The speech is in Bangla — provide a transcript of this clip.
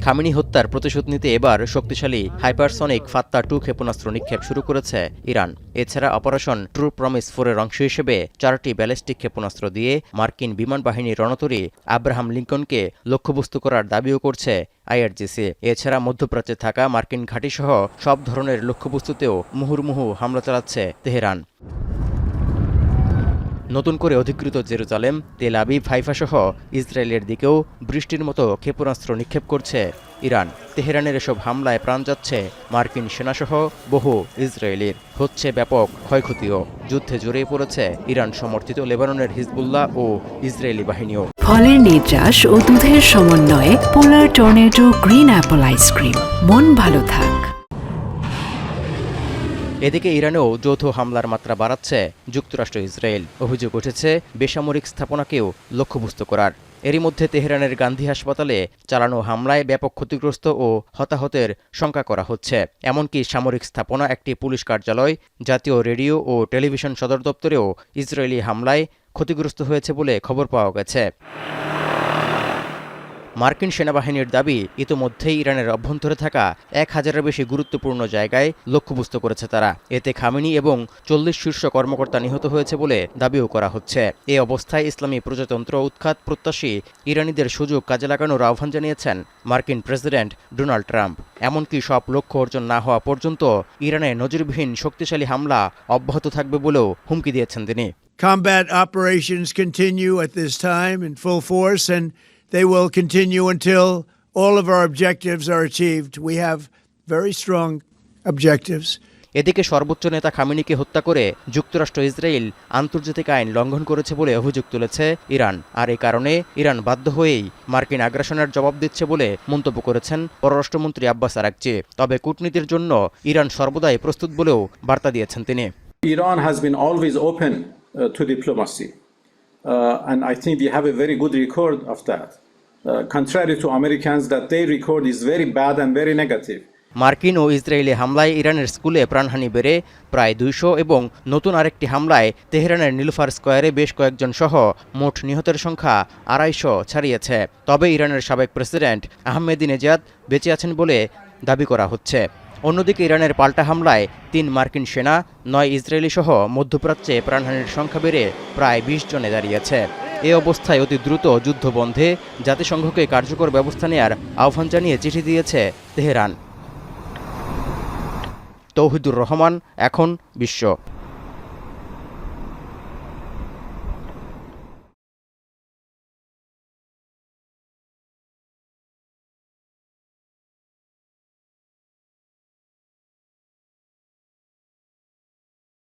খামেনি হত্যার প্রতিশোধ নিতে এবার শক্তিশালী হাইপারসনিক ফাত্তা-2 ক্ষেপণাস্ত্র নিক্ষেপ শুরু করেছে ইরান। এছাড়া অপারেশন ট্রু প্রমিস 4-এর অংশ হিসেবে 4টি ব্যালিস্টিক ক্ষেপণাস্ত্র দিয়ে মার্কিন বিমান বাহিনীর রণতরী আব্রাহাম লিঙ্কনকে লক্ষ্যবস্তু করার দাবিও করছে আইআরজিসি। এছাড়া মধ্যপ্রাচ্যে থাকা মার্কিন ঘাঁটিসহ সব ধরনের লক্ষ্যবস্তুতেও মুহুর্মুহু হামলা চালাচ্ছে তেহরান। নতুন করে অধিকৃত জেরুজালেম, তেল আবিব, হাইফাসহ ইসরায়েলের দিকেও বৃষ্টির মতো ক্ষেপণাস্ত্র নিক্ষেপ করছে ইরান। তেহরানের এসব হামলায় প্রাণ যাচ্ছে মার্কিন সেনাসহ বহু ইসরায়েলির। হচ্ছে ব্যাপক ক্ষয়ক্ষতিও। যুদ্ধে জড়িয়ে পড়েছে ইরান সমর্থিত লেবাননের হিজবুল্লাহ ও ইসরায়েলি বাহিনীও। ফলের নির্যাস ও দুধের সমন্বয়ে পোলার টর্নেডো গ্রিন অ্যাপল আইসক্রিম। মন ভালো থাক। এদিকে ইরানেও যৌথ হামলার মাত্রা বাড়াচ্ছে যুক্তরাষ্ট্র ইসরায়েল। অভিযোগ উঠেছে বেসামরিক স্থাপনাকেও লক্ষ্যবস্তু করার। এরই মধ্যে তেহরানের গান্ধী হাসপাতালে চালানো হামলায় ব্যাপক ক্ষতিগ্রস্ত ও হতাহতের শঙ্কা করা হচ্ছে। এমনকি সামরিক স্থাপনা, একটি পুলিশ কার্যালয়, জাতীয় রেডিও ও টেলিভিশন সদর দপ্তরেও ইসরায়েলি হামলায় ক্ষতিগ্রস্ত হয়েছে বলে খবর পাওয়া গেছে। মার্কিন সেনাবাহিনীর দাবি, ইতোমধ্যেই ইরানের অভ্যন্তরে থাকা 1000-এর বেশি গুরুত্বপূর্ণ জায়গায় লক্ষ্যবস্তু করেছে তারা। এতে খামেনি এবং 40 শীর্ষ কর্মকর্তা নিহত হয়েছে বলে দাবিও করা হচ্ছে। এ অবস্থায় ইসলামী প্রজাতন্ত্র উৎখাত প্রত্যাশী ইরানিদের সুযোগ কাজে লাগানোর আহ্বান জানিয়েছেন মার্কিন প্রেসিডেন্ট ডোনাল্ড ট্রাম্প। এমনকি সব লক্ষ্য অর্জন না হওয়া পর্যন্ত ইরানে নজিরবিহীন শক্তিশালী হামলা অব্যাহত থাকবে বলেও হুমকি দিয়েছেন তিনি। Combat operations continue at this time in full force, and they will continue until all of our objectives are achieved. We have very strong objectives. এদিকে সর্বোচ্চ নেতা খামেনিকে হত্যা করে যুক্তরাষ্ট্র ইসরায়েল আন্তর্জাতিক আইন লঙ্ঘন করেছে বলে অভিযোগ তুলেছে ইরান। আর এই কারণে ইরান বাধ্য হয়েই মার্কিন আগ্রাসনের জবাব দিচ্ছে বলে মন্তব্য করেছেন পররাষ্ট্রমন্ত্রী আব্বাস আরাকচি। তবে কূটনীতির জন্য ইরান সর্বদাই প্রস্তুত বলেও বার্তা দিয়েছেন তিনি। Iran has been always open to diplomacy, and I think we have a very good record of that. Contrary to Americans, that their record is very bad and very negative. মার্কিন ও ইসরায়েলি হামলায় ইরানের স্কুলে প্রাণহানি বেড়ে প্রায় 200 এবং নতুন আরেকটি হামলায় তেহরানের নীলুফার স্কয়ারে বেশ কয়েকজন সহ মোট নিহতের সংখ্যা 250 ছাড়িয়েছে। তবে ইরানের সাবেক প্রেসিডেন্ট আহমেদিনেজাদ বেঁচে আছেন বলে দাবি করা হচ্ছে। অন্যদিকে ইরানের পাল্টা হামলায় 3 মার্কিন সেনা, 9 ইসরায়েলি সহ মধ্যপ্রাচ্যে প্রাণহানির সংখ্যা বেড়ে প্রায় 20 জনে দাঁড়িয়েছে। এ অবস্থায় অতি দ্রুত যুদ্ধ বন্ধে জাতিসংঘকে কার্যকর ব্যবস্থা নেয়ার আহ্বান জানিয়ে চিঠি দিয়েছে তেহরান। তৌহিদুর রহমান, এখন বিশ্ব।